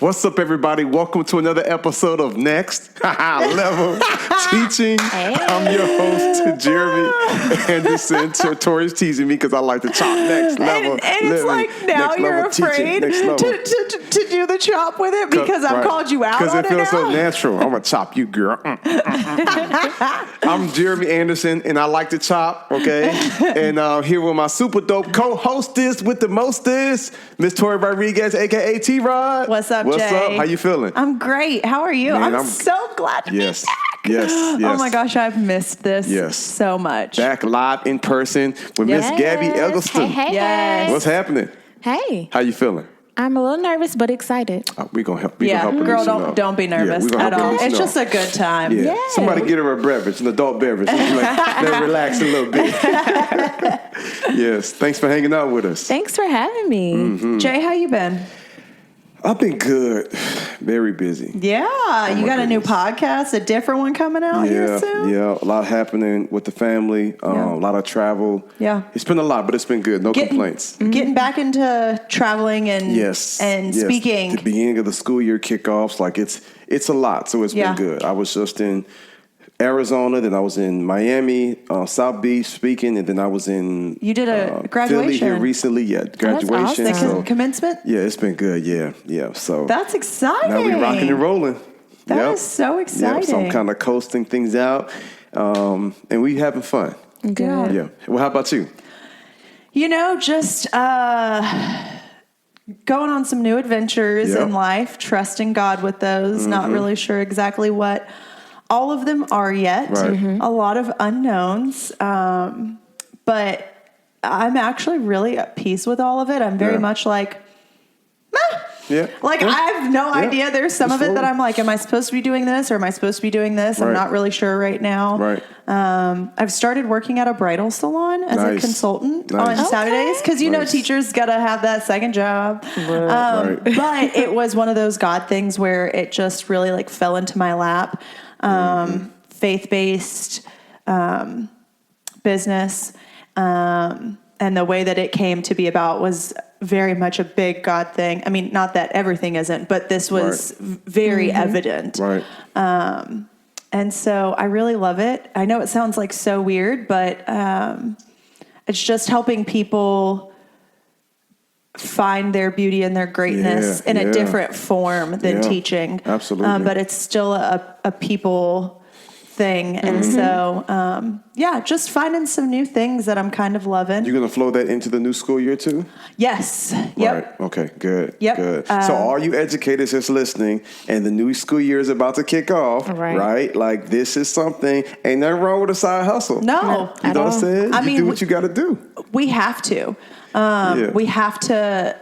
What's up, everybody? Welcome to another episode of Next Level Teaching. Hey. I'm your host, Jeremy Anderson. Tori's teasing me because I like to chop next level. And it's like now you're afraid to do the chop with it because I've called you out on it now. Because it feels so natural. I'm going to chop you, girl. I'm Jeremy Anderson, and I like to chop, okay? And here with my super dope co-hostess with the mostest, Miss Tori Rodriguez, a.k.a. T-Rod. What's up, What's Jay? up? How you feeling? I'm great. How are you? Man, I'm so glad to be back. Yes. Oh my gosh, I've missed this so much. Back live in person with Miss Gabby Eggleston. Hey. What's happening? Hey. How you feeling? I'm a little nervous, but excited. We're going to help. Help girl, don't be nervous at all. It's just a good time. Yeah. Yay. Somebody get her a beverage, an adult beverage. Let her relax a little bit. Yes. Thanks for hanging out with us. Thanks for having me. Mm-hmm. Jay, how you been? I've been good. Very busy. Yeah. You got a new podcast, a different one coming out here soon? Yeah. A lot happening with the family. A lot of travel. Yeah. It's been a lot, but it's been good. No complaints. Getting back into traveling and speaking. The beginning of the school year kickoffs, like it's a lot. So it's been good. I was just in Arizona, then I was in Miami, South Beach speaking, and then I was in You did a graduation Philly here recently. Yeah, graduation. That's awesome. Commencement? Yeah, it's been good. Yeah. So that's exciting. Now we're rocking and rolling. That is so exciting. Yep. So I'm kind of coasting things out, and we having fun. Good. Yeah. Well, how about you? You know, just going on some new adventures in life, trusting God with those. Mm-hmm. Not really sure exactly what all of them are yet. Right. Mm-hmm. A lot of unknowns. But I'm actually really at peace with all of it. I'm very much like, Yeah. Like, I have no idea. There's some of it that I'm like, am I supposed to be doing this or am I supposed to be doing this? I'm not really sure right now. Right. I've started working at a bridal salon as a consultant on Saturdays because, you know, teachers got to have that second job. Right. But it was one of those God things where it just really like fell into my lap. Faith-based business. And the way that it came to be about was very much a big God thing. I mean, not that everything isn't, but this was very evident. Right. And so I really love it. I know it sounds like so weird, but it's just helping people find their beauty and their greatness in a different form than teaching. Absolutely. But it's still a people thing. And so, just finding some new things that I'm kind of loving. You're going to flow that into the new school year too? Yes. Yep. Right. Okay, good. Yep. Good. So all you educators that's listening and the new school year is about to kick off, right? Like this is something, ain't nothing wrong with a side hustle. No. You know what I'm saying? You do what you got to do. We have to. We have to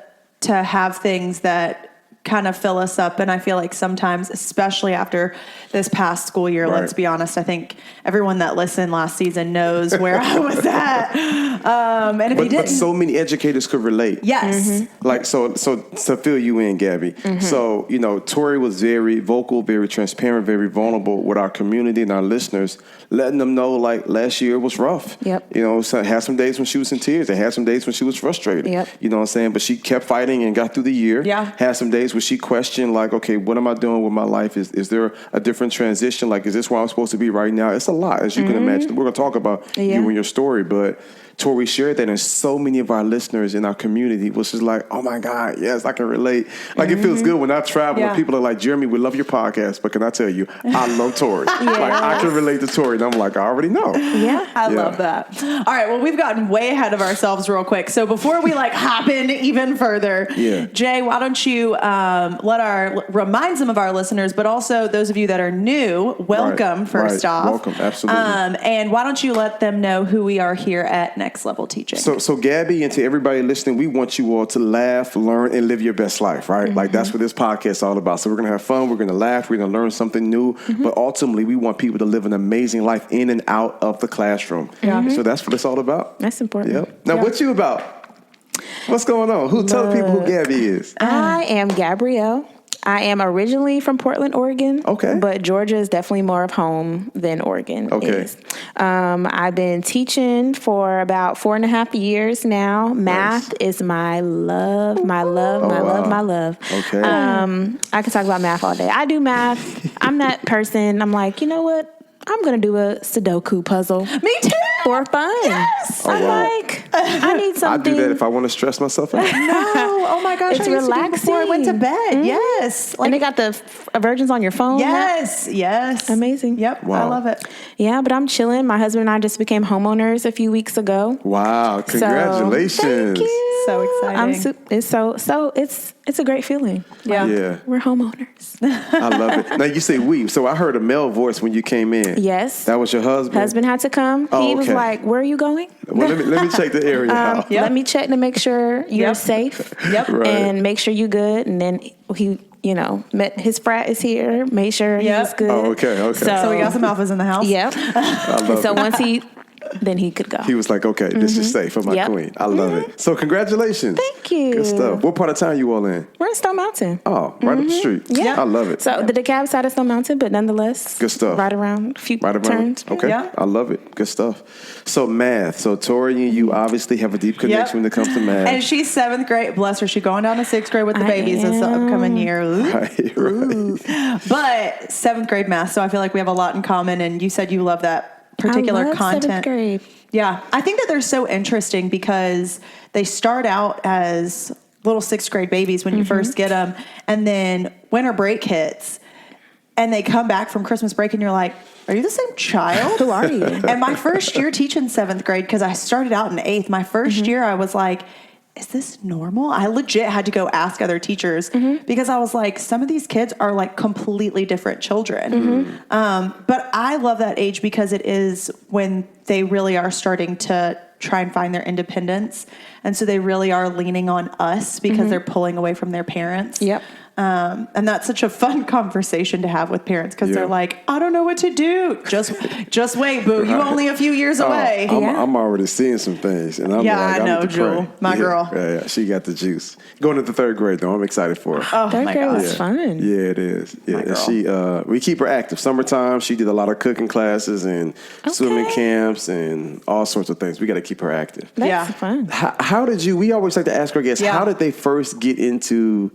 have things that kind of fill us up. And I feel like sometimes, especially after this past school year, let's be honest, I think everyone that listened last season knows where I was at. And if you didn't, but so many educators could relate. Yes. Like, so to fill you in, Gabby. So, you know, Tori was very vocal, very transparent, very vulnerable with our community and our listeners, letting them know, like, last year was rough. Yep. You know, so had some days when she was in tears. They had some days when she was frustrated. Yep. You know what I'm saying? But she kept fighting and got through the year. Yeah. Had some days where she questioned, like, okay, what am I doing with my life? Is there a different transition? Like, is this where I'm supposed to be right now? It's a lot, as you can imagine. We're going to talk about you and your story, but Tori shared that, and so many of our listeners in our community was just like, oh my God, yes, I can relate. Like, it feels good when I travel and people are like, Jeremy, we love your podcast, but can I tell you, I love Tori. Like, I can relate to Tori, and I'm like, I already know. Yeah, I love that. All right, well, we've gotten way ahead of ourselves real quick. So before we like hop in even further, Jay, why don't you remind some of our listeners, but also those of you that are new, welcome first off. Welcome, absolutely. And why don't you let them know who we are here at Next Level Teaching. So Gabby, and to everybody listening, we want you all to laugh, learn, and live your best life, right? Like, that's what this podcast is all about. So we're going to have fun. We're going to laugh. We're going to learn something new. But ultimately, we want people to live an amazing life in and out of the classroom. So that's what it's all about. That's important. Yep. Now, what you about? What's going on? Tell people who Gabby is. I am Gabrielle I am originally from Portland, Oregon. Okay. But Georgia is definitely more of home than Oregon is. I've been teaching for about 4.5 years now. Math is my love. Okay. I could talk about math all day. I do math. I'm that person. I'm like, you know what? I'm going to do a Sudoku puzzle. Me too. For fun. Yes. I'm like, I need something. I do that if I want to stress myself out. No. Oh my gosh. It's I used to do it before I went to relaxing. bed. Yes. And they got the versions on your phone. Yes. Yes. Amazing. Yep. Wow. I love it. Yeah, but I'm chilling. My husband and I just became homeowners a few weeks ago. Wow. Congratulations. Thank you. So exciting. It's a great feeling. Yeah. Yeah. We're homeowners. I love it. Now you say we. So I heard a male voice when you came in. Yes. That was your husband? Husband had to come. Oh, He was okay. like, "Where are you going?" Well, let me check the area out. Yep. Let me check to make sure you're Yep. safe. Yep. Right. And make sure you good. And then he, met his frat is here. Made sure he Yep. was good. Oh, okay. So we got some alphas in the house. Yep. I love So it. once then he could go. He was like, okay, this is safe for my Yep. queen. I love it. So congratulations. Thank you. Good stuff. What part of town you all in? We're in Stone Mountain. Oh, right up the street. Yeah. I love it. So the DeKalb side of Stone Mountain, but nonetheless, Good stuff. Right around a few Right around. turns. Okay. Yeah. I love it. Good stuff. So math. So Tori and you obviously have a deep connection when it comes to math. And she's 7th grade. Bless her. She's going down to 6th grade with the I babies this am. upcoming year. Ooh. Right. But 7th grade math. So I feel like we have a lot in common. And you said you love that particular I love content. 7th grade. Yeah. I think that they're so interesting because they start out as little 6th grade babies when you first get them. And then winter break hits and they come back from Christmas break and you're like, are you the same child? Who are you? And my first year teaching 7th grade, because I started out in 8th, my 1st year I was like, is this normal? I legit had to go ask other teachers because I was like, some of these kids are like completely different children. But I love that age because it is when they really are starting to try and find their independence. And so they really are leaning on us because they're pulling away from their parents. Yep. And that's such a fun conversation to have with parents because they're like, I don't know what to do. Just wait, boo. You only a few years away. I'm already seeing some things. And I'm Yeah, like, I know, need to Jewel, pray. my girl. Yeah, she got the juice. Going into 3rd grade, though. I'm excited for her. Oh, Third my grade gosh. was fun. Yeah, it is. Yeah, My and girl. she we keep her active. Summertime, she did a lot of cooking classes and swimming camps and all sorts of things. We got to keep her active. That's Yeah. fun. How did you? We always like to ask our guests, Yeah. how did they first get into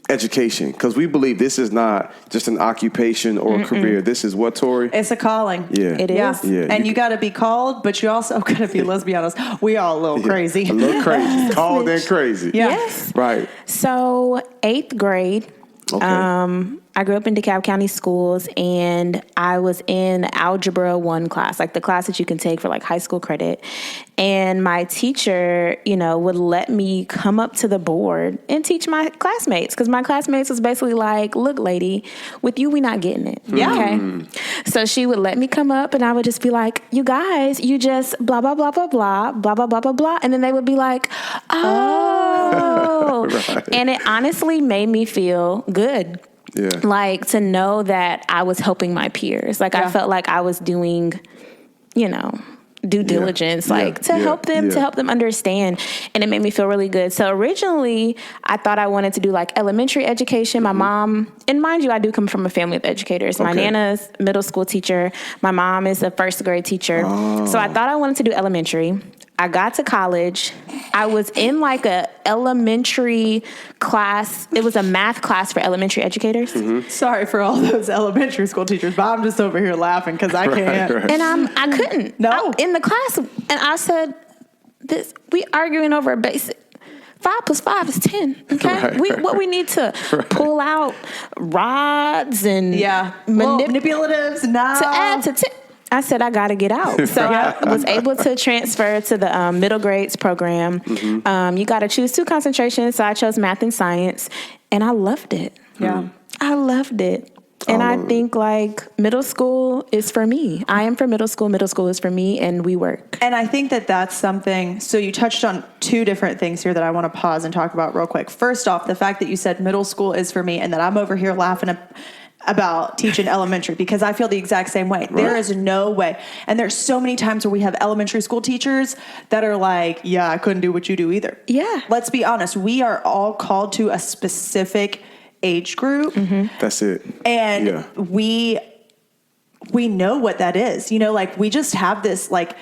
education? Because we believe this is not just an occupation or a career. This is what, Tori? It's a calling. Yeah, It is. Yeah. Yeah, And you you got to be called, but you also got to be, let's be honest, we all a little crazy. A little crazy, called and crazy. Yeah. Yes. Right. So 8th grade, Okay. I grew up in DeKalb County schools, and I was in Algebra 1 class, like the class that you can take for like high school credit. And my teacher, would let me come up to the board and teach my classmates, because my classmates was basically like, look, lady, with you, we not getting it. Yeah. Okay. So she would let me come up, and I would just be like, you guys, you just blah, blah, blah, blah, blah, blah, blah, blah, blah, blah. And then they would be like, oh. Right. And it honestly made me feel good. Yeah. Like to know that I was helping my peers. Like I felt like I was doing, due diligence, to help them understand. And it made me feel really good. So originally I thought I wanted to do like elementary education. My mom, and mind you, I do come from a family of educators. My Nana's middle school teacher. My mom is a 1st grade teacher. So I thought I wanted to do elementary. I got to college. I was in like a elementary class. It was a math class for elementary educators. Sorry for all those elementary school teachers, but I'm just over here laughing because I can't. Right. And I couldn't. No. In the class, and I said, we arguing over a basic. 5 + 5 is 10. Okay, we need to pull out rods and manipulatives now to add to 10. I said, I got to get out. So I was able to transfer to the middle grades program. You got to choose 2 concentrations. So I chose math and science, and I loved it. Yeah. I loved it. And I think like middle school is for me. I am for middle school. Middle school is for me, and we work. And I think that that's something. So you touched on 2 different things here that I want to pause and talk about real quick. First off, the fact that you said middle school is for me, and that I'm over here laughing about teaching elementary, because I feel the exact same way. Right. There is no way. And there's so many times where we have elementary school teachers that are like, yeah, I couldn't do what you do either. Yeah. Let's be honest. We are all called to a specific age group. That's it. And we know what that is. You know, like we just have this, like,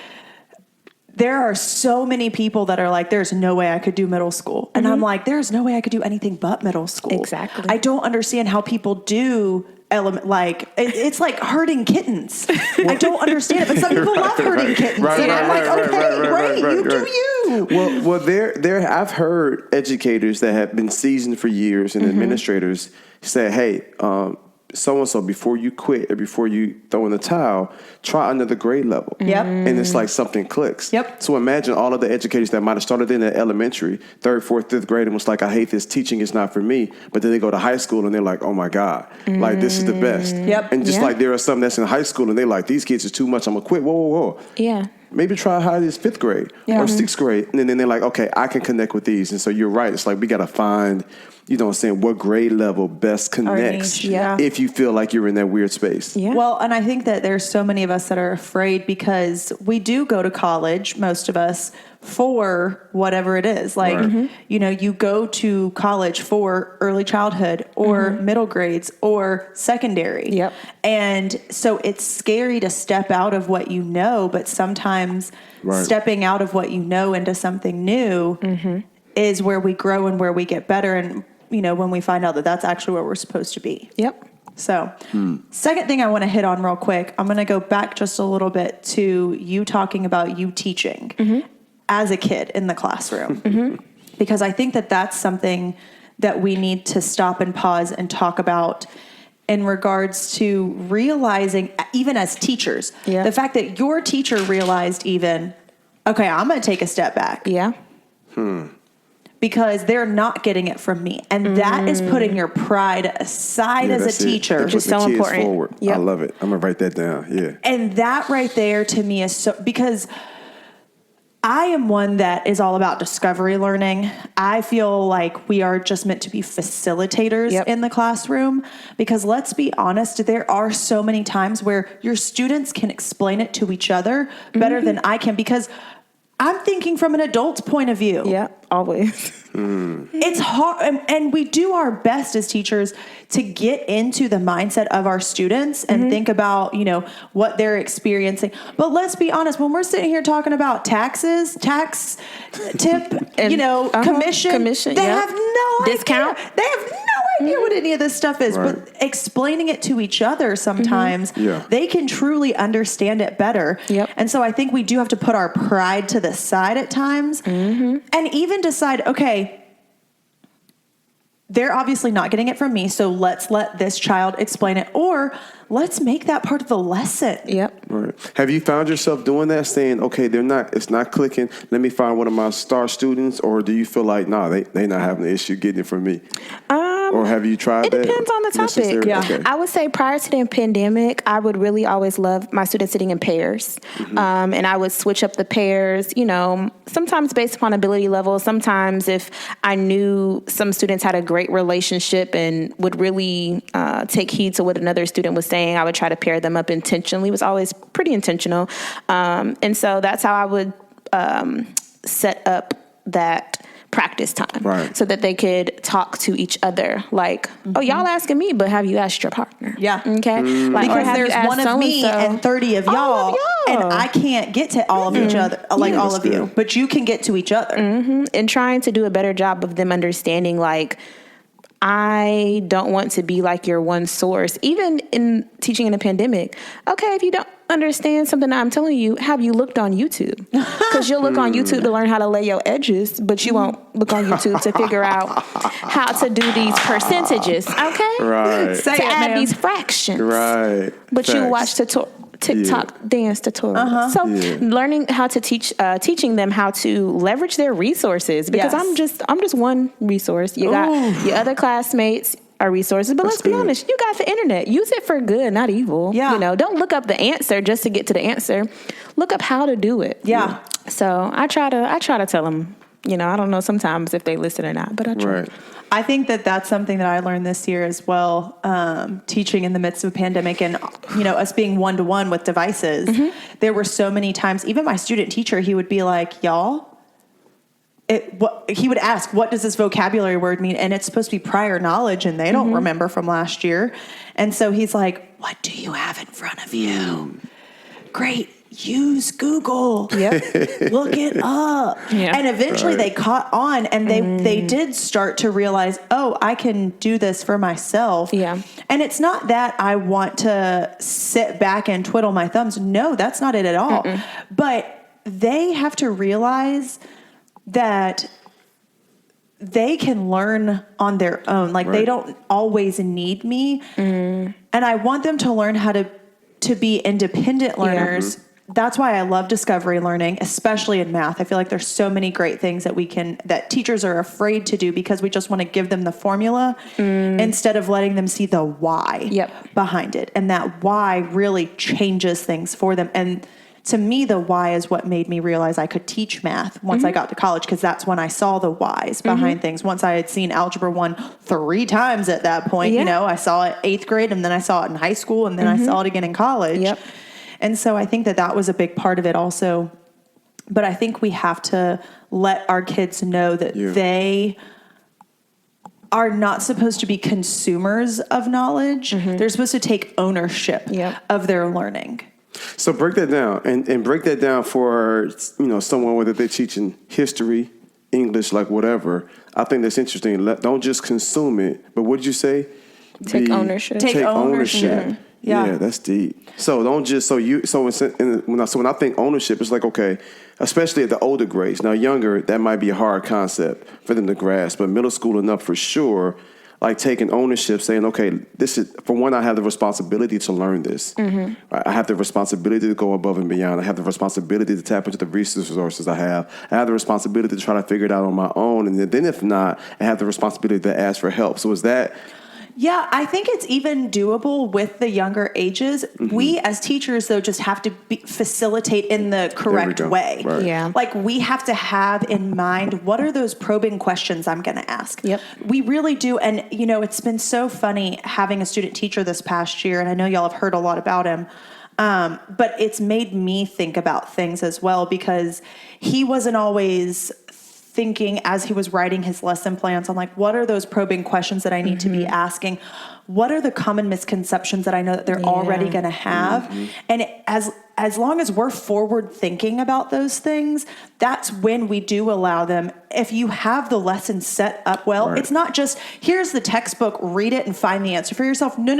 there are so many people that are like, there's no way I could do middle school. And I'm like, there's no way I could do anything but middle school. Exactly. I don't understand how people do it's like herding kittens. I don't understand it, but some people love herding kittens. And I'm like, okay, great, you do you. Well, there. I've heard educators that have been seasoned for years and administrators say, hey, so-and-so, before you quit or before you throw in the towel, try another grade level. Yep. And it's like something clicks. Yep. So imagine all of the educators that might have started in the elementary, 3rd, 4th, 5th grade, and was like, I hate this, teaching is not for me. But then they go to high school and they're like, oh my God, like this is the best. Yep. And just like there are some that's in high school and they're like, these kids are too much, I'm gonna quit. Whoa. Yeah. Maybe try high as 5th grade or 6th grade. And then they're like, okay, I can connect with these. And so you're right. It's like we got to find, you know what I'm saying, what grade level best connects if you feel like you're in that weird space. Yeah. Well, and I think that there's so many of us that are afraid because we do go to college, most of us, for whatever it is. Like, you know, you go to college for early childhood or middle grades or secondary. Yep. And so it's scary to step out of what you know, but sometimes stepping out of what you know into something new is where we grow and where we get better. And, you know, when we find out that that's actually where we're supposed to be. Yep. So, second thing I want to hit on real quick, I'm going to go back just a little bit to you talking about you teaching as a kid in the classroom. Because I think that that's something that we need to stop and pause and talk about in regards to realizing, even as teachers, the fact that your teacher realized even, okay, I'm going to take a step back. Yeah. Because they're not getting it from me. And that is putting your pride aside as a teacher. Which is so important. Forward. Yep. I love it. I'm going to write that down. Yeah. And that right there to me is so, because I am one that is all about discovery learning. I feel like we are just meant to be facilitators in the classroom, because let's be honest, there are so many times where your students can explain it to each other better than I can, because I'm thinking from an adult's point of view. Yeah, always. It's hard, and we do our best as teachers to get into the mindset of our students and think about, you know, what they're experiencing. But let's be honest, when we're sitting here talking about tax tip, and, you know, commission, they have no discount. idea. They have no idea what any of this stuff is. But explaining it to each other sometimes, they can truly understand it better. And so I think we do have to put our pride to the side at times and even decide, okay, they're obviously not getting it from me, so let's let this child explain it, or let's make that part of the lesson. Right. Have you found yourself doing that, saying, okay, it's not clicking, let me find one of my star students, or do you feel like, they not having an issue getting it from me? Or have you tried that? It depends on the topic. Okay. I would say prior to the pandemic, I would really always love my students sitting in pairs. And I would switch up the pairs, you know, sometimes based upon ability level. Sometimes if I knew some students had a great relationship and would really take heed to what another student was saying, I would try to pair them up intentionally. It was always pretty intentional. And so that's how I would set up that practice time so that they could talk to each other. Like, oh, y'all asking me, but have you asked your partner? Okay. Like, because there's one of me and 30 of y'all, and I can't get to all of each other, like all of you, but you can get to each other. And trying to do a better job of them understanding, like, I don't want to be like your one source. Even in teaching in a pandemic, okay, if you don't understand something I'm telling you, have you looked on YouTube? Because you'll look on YouTube to learn how to lay your edges, but you won't look on YouTube to figure out how to do these percentages, okay? Right. To add these fractions. Right. But you watch TikTok dance tutorials. So learning how to teaching them how to leverage their resources, because I'm just one resource. You got your other classmates are resources, but let's be honest, you got the internet. Use it for good, not evil. You know, don't look up the answer just to get to the answer. Look up how to do it. So I try to tell them, you know, I don't know sometimes if they listen or not, but I try. I think that that's something that I learned this year as well, teaching in the midst of a pandemic and, you know, us being one-to-one with devices. There were so many times, even my student teacher, he would be like, y'all, he would ask, what does this vocabulary word mean? And it's supposed to be prior knowledge, and they don't remember from last year. And so he's like, what do you have in front of you? Great. Use Google. Yep. Look it up. Yeah. And eventually they caught on, and they did start to realize, oh, I can do this for myself. Yeah. And it's not that I want to sit back and twiddle my thumbs. No, that's not it at all. But they have to realize that they can learn on their own. Like they don't always need me. And I want them to learn how to be independent learners. That's why I love discovery learning, especially in math. I feel like there's so many great things that teachers are afraid to do because we just want to give them the formula instead of letting them see the why behind it. And that why really changes things for them. And to me, the why is what made me realize I could teach math once I got to college, because that's when I saw the whys behind things. Once I had seen Algebra 1 3 times at that point, I saw it 8th grade, and then I saw it in high school, and then I saw it again in college. And so I think that was a big part of it also. But I think we have to let our kids know that they are not supposed to be consumers of knowledge. They're supposed to take ownership of their learning. So break that down and break that down for, someone, whether they're teaching history, English, like whatever. I think that's interesting. Don't just consume it, but what did you say? Take ownership. Take ownership. Yeah, that's deep. So don't just when I think ownership, it's like, okay, especially at the older grades. Now younger, that might be a hard concept for them to grasp, but middle school enough for sure. Like taking ownership, saying, okay, this is, for one, I have the responsibility to learn this. Right? I have the responsibility to go above and beyond. I have the responsibility to tap into the resources I have. I have the responsibility to try to figure it out on my own. And then if not, I have the responsibility to ask for help. So is that... Yeah, I think it's even doable with the younger ages. We as teachers, though, just have to facilitate in the correct way. Right. Yeah. Like we have to have in mind, what are those probing questions I'm going to ask? Yep. We really do. And, it's been so funny having a student teacher this past year, and I know y'all have heard a lot about him. But it's made me think about things as well, because he wasn't always thinking as he was writing his lesson plans on like, what are those probing questions that I need to be asking? What are the common misconceptions that I know that they're already going to have? And as long as we're forward thinking about those things, that's when we do allow them. If you have the lesson set up well, it's not just, here's the textbook, read it and find the answer for yourself. No.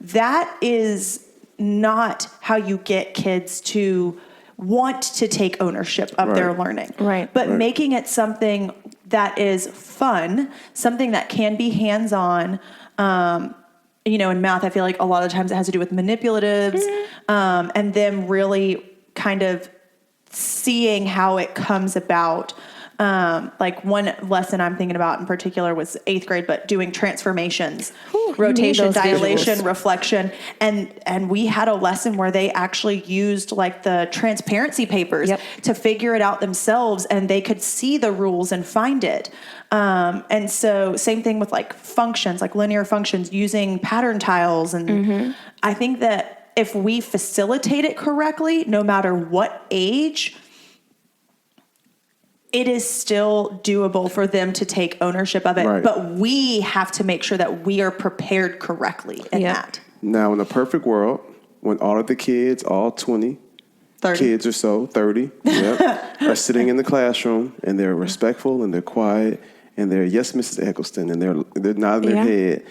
That is not how you get kids to want to take ownership of their learning. But making it something that is fun, something that can be hands-on. In math, I feel like a lot of times it has to do with manipulatives, and them really kind of seeing how it comes about. Like one lesson I'm thinking about in particular was 8th grade, but doing transformations, rotation, dilation, reflection. And we had a lesson where they actually used like the transparency papers to figure it out themselves, and they could see the rules and find it. And so same thing with like functions, like linear functions, using pattern tiles. And I think that if we facilitate it correctly, no matter what age, it is still doable for them to take ownership of it. But we have to make sure that we are prepared correctly in that. Now, in a perfect world, when all of the kids, all 30 kids or so, 30, are sitting in the classroom and they're respectful and they're quiet and they're, yes, Mrs. Eggleston, and they're nodding their head.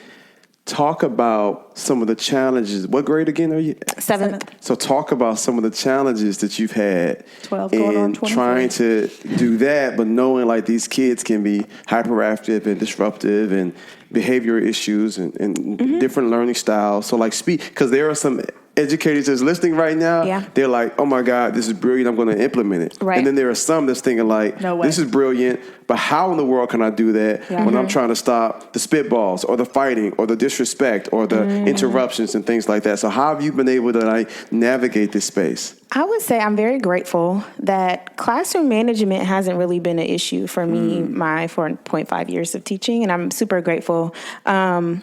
Talk about some of the challenges. What grade again are you? 7th. So talk about some of the challenges that you've had 12 going on 23. Trying to do that, but knowing like these kids can be hyperactive and disruptive and behavior issues and different learning styles. So like speak, because there are some educators that's listening right now. They're like, oh my God, this is brilliant. I'm going to implement it. And then there are some that's thinking like, no way. This is brilliant, but how in the world can I do that when I'm trying to stop the spitballs or the fighting or the disrespect or the interruptions and things like that? So how have you been able to like navigate this space? I would say I'm very grateful that classroom management hasn't really been an issue for me my 4.5 years of teaching, and I'm super grateful. We're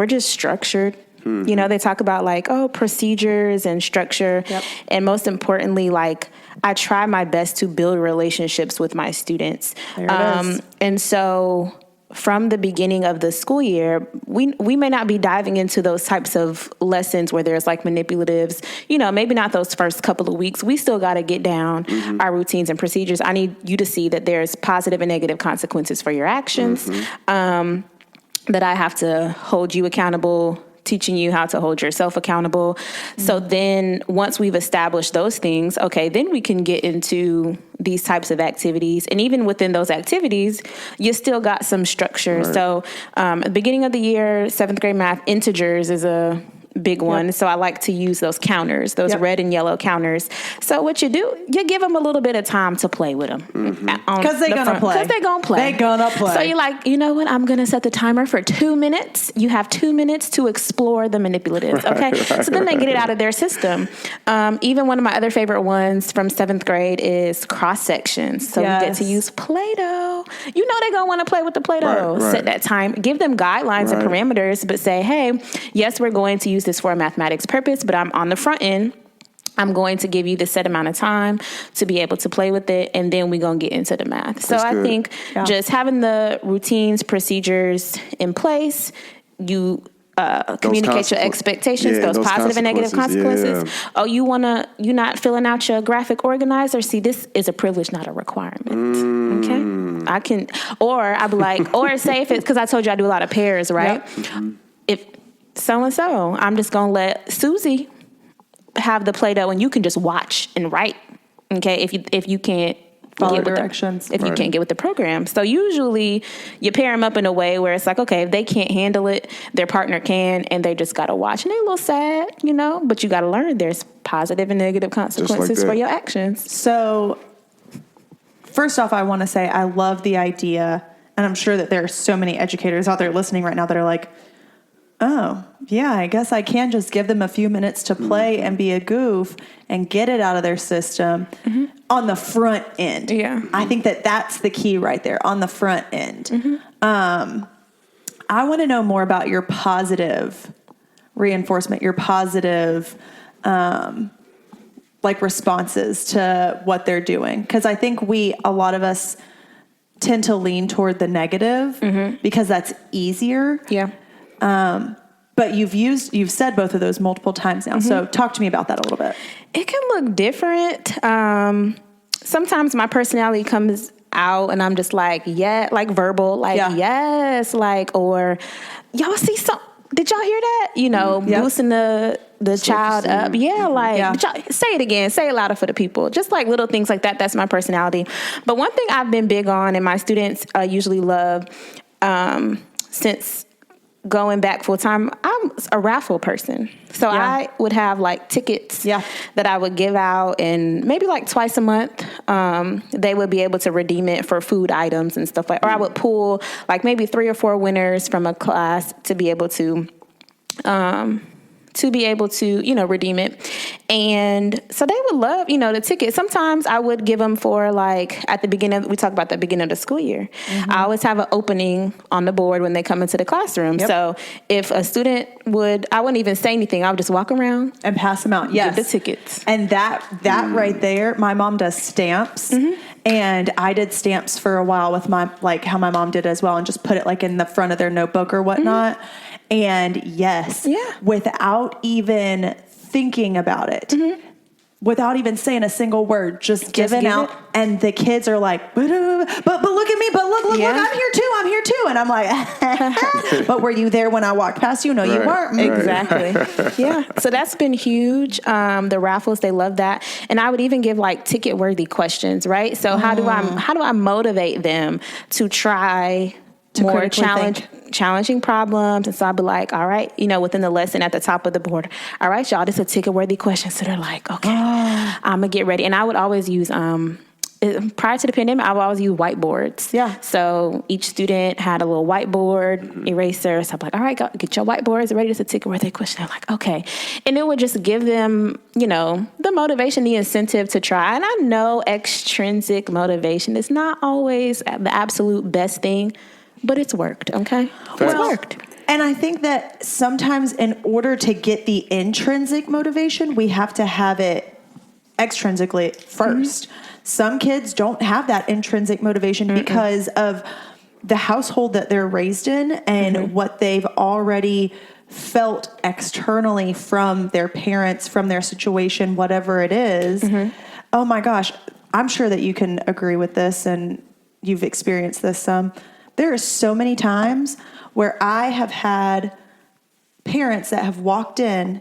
just structured You know, they talk about like, procedures and structure. Yep. And most importantly, like, I try my best to build relationships with my students. There it is. And so from the beginning of the school year, we may not be diving into those types of lessons where there's like manipulatives, you know, maybe not those first couple of weeks. We still got to get down our routines and procedures. I need you to see that there's positive and negative consequences for your actions, that I have to hold you accountable, teaching you how to hold yourself accountable. So then once we've established those things, okay, then we can get into these types of activities. And even within those activities, you still got some structure. Right. So at the beginning of the year, 7th grade math, integers is a big one. Yep. So I like to use those counters, those red and yellow counters. So what you do, you give them a little bit of time to play with them. Because they're going to play. Because they're going to play. They're going to play. So you're like, you know what? I'm going to set the timer for 2 minutes. You have 2 minutes to explore the manipulatives. Okay. So then they get it out of their system. Even one of my other favorite ones from 7th grade is cross sections. So you get to use Play-Doh. You know they're going to want to play with the Play-Doh. Set that time. Give them guidelines and parameters, but say, hey, yes, we're going to use this for a mathematics purpose, but I'm on the front end. I'm going to give you the set amount of time to be able to play with it, and then we're going to get into the math. So I think just having the routines, procedures in place, you communicate your expectations, those positive and negative consequences. Yeah. Oh, you're not filling out your graphic organizer? See, this is a privilege, not a requirement. Okay? I'd be like, or say if it's, because I told you I do a lot of pairs, right? Yep. If so-and-so, I'm just going to let Susie have the Play-Doh and you can just watch and write, okay, if you can't follow directions. If you can't get with the program. So usually you pair them up in a way where it's like, okay, if they can't handle it, their partner can, and they just got to watch. And they're a little sad, you know, but you got to learn there's positive and negative consequences for your actions. So first off, I want to say I love the idea, and I'm sure that there are so many educators out there listening right now that are like, oh, yeah, I guess I can just give them a few minutes to play and be a goof and get it out of their system on the front end. Yeah. I think that that's the key right there, on the front end. I want to know more about your positive reinforcement, your positive responses to what they're doing. Because I think a lot of us tend to lean toward the negative because that's easier. Yeah. But you've said both of those multiple times now. So talk to me about that a little bit. It can look different. Sometimes my personality comes out and I'm just like, yeah, like verbal, like, yes, like, or y'all see something. Did y'all hear that? You know, boosting the child up. Yeah, like, say it again. Say it louder for the people. Just like little things like that. That's my personality. But one thing I've been big on and my students usually love, since going back full time, I'm a raffle person. So I would have like tickets that I would give out, and maybe like twice a month, they would be able to redeem it for food items and stuff like, or I would pull like maybe 3 or 4 winners from a class to be able to, you know, redeem it. And so they would love, you know, the ticket. Sometimes I would give them for like at the beginning, we talk about the beginning of the school year. I always have an opening on the board when they come into the classroom. So if a student I wouldn't even say anything. I would just walk around and pass them out. Yes. Give the tickets. And that right there, my mom does stamps, and I did stamps for a while with how my mom did as well, and just put it like in the front of their notebook or whatnot. And yes, without even thinking about it, without even saying a single word, just giving out. And the kids are like, but look at me, but look, I'm here too. And I'm like, but were you there when I walked past you? No, you weren't. Exactly. So that's been huge. The raffles, they love that. And I would even give like ticket worthy questions, right? So how do I motivate them to try more challenging problems? And so I'd be like, all right, you know, within the lesson at the top of the board, all right, y'all, this is a ticket worthy question. So they're like, okay, I'm gonna get ready. And I would always use prior to the pandemic, I would always use whiteboards. So each student had a little whiteboard eraser. So I'm like, all right, get your whiteboards ready. It's a ticket worthy question. They're like, okay. And it would just give them, you know, the motivation, the incentive to try. And I know extrinsic motivation is not always the absolute best thing, but it's worked, okay? It's worked. And I think that sometimes in order to get the intrinsic motivation, we have to have it extrinsically first. Some kids don't have that intrinsic motivation because of the household that they're raised in and what they've already felt externally from their parents, from their situation, whatever it is. Oh my gosh, I'm sure that you can agree with this and you've experienced this some. There are so many times where I have had parents that have walked in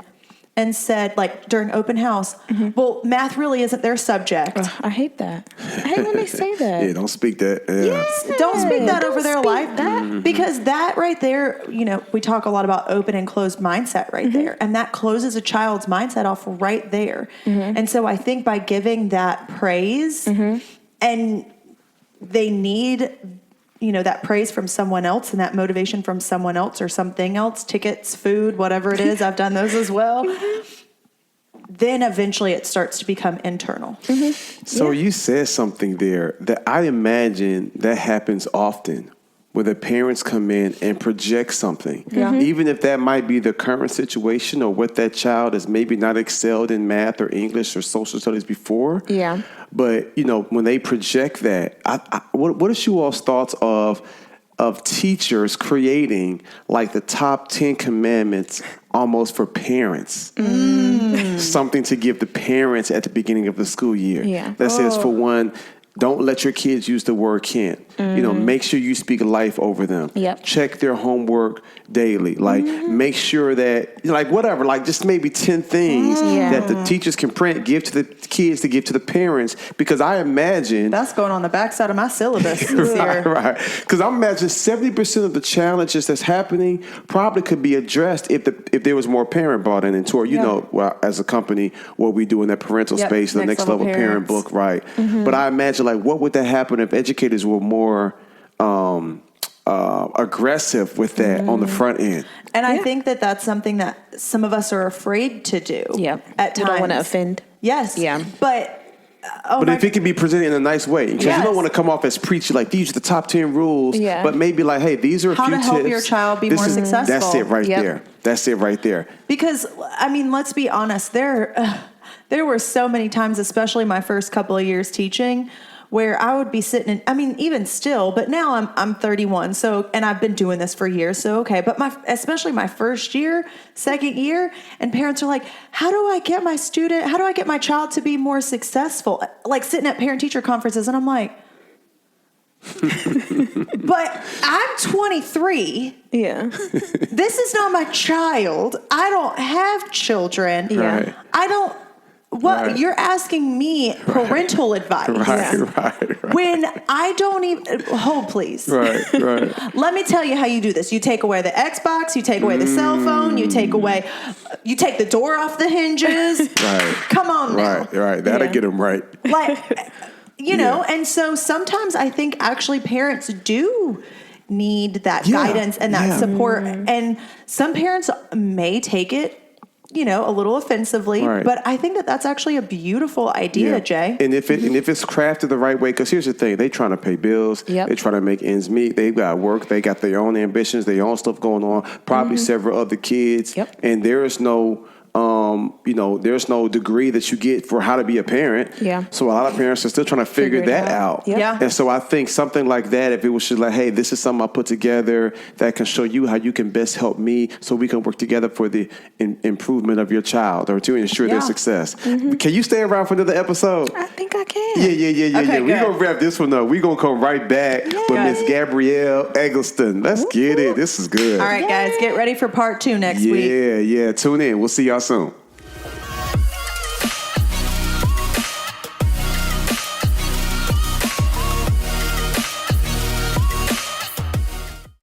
and said, like during open house, well, math really isn't their subject. I hate that. I hate when they say that. Yeah, don't speak that. Yeah. Don't speak that over their life. Because that right there, we talk a lot about open and closed mindset right there. And that closes a child's mindset off right there. And so I think by giving that praise, and they need that praise from someone else and that motivation from someone else or something else, tickets, food, whatever it is. I've done those as well. Then eventually it starts to become internal. So you said something there that I imagine that happens often where the parents come in and project something. Even if that might be the current situation or what that child has maybe not excelled in math or English or social studies before. But, when they project that, what is you all's thoughts of teachers creating like the top 10 commandments almost for parents? Something to give the parents at the beginning of the school year. That says, for one, don't let your kids use the word can't. Make sure you speak life over them. Check their homework daily. Like, make sure that, whatever, just maybe 10 things that the teachers can print, give to the kids to give to the parents. Because I imagine... That's going on the backside of my syllabus this year. Right. Because I imagine 70% of the challenges that's happening probably could be addressed if there was more parent brought in into it. As a company, what we do in that parental space, the next level parent book, right? But I imagine, what would that happen if educators were more aggressive with that on the front end? And I think that that's something that some of us are afraid to do. At times. You don't want to offend. Yes. But but if it can be presented in a nice way, because you don't want to come off as preachy, like these are the top 10 rules, but maybe hey, these are a few tips. How to help your child be more successful. That's it right there. That's it right there. Because, let's be honest, there were so many times, especially my first couple of years teaching, where I would be sitting even still, but now I'm 31. So, and I've been doing this for years. So, okay. But especially my first year, second year, and parents are like, how do I get my child to be more successful? Like sitting at parent teacher conferences. And I'm like, but I'm 23. This is not my child. I don't have children. Right. I don't. You're asking me parental advice. Right. When I don't even hold, please. Right. Let me tell you how you do this. You take away the Xbox, you take away the cell phone, you take the door off the hinges. Right. Come on now. Right. That'll get them right. And so sometimes I think actually parents do need that guidance and that support. And some parents may take it a little offensively, but I think that that's actually a beautiful idea, Jay. And if it's crafted the right way, because here's the thing, they trying to pay bills, they trying to make ends meet, they've got work, they got their own ambitions, their own stuff going on, probably several other kids, and there is no there's no degree that you get for how to be a parent. So a lot of parents are still trying to figure that out. And so I think something like that, if it was just hey, this is something I put together that can show you how you can best help me so we can work together for the improvement of your child or to ensure their success. Can you stay around for another episode? I think I can. Yeah. We're going to wrap this one up. We're going to come right back with Miss Gabrielle Eggleston. Let's get it. This is good. All right, guys, get ready for part 2 next week. Yeah. Tune in. We'll see y'all soon.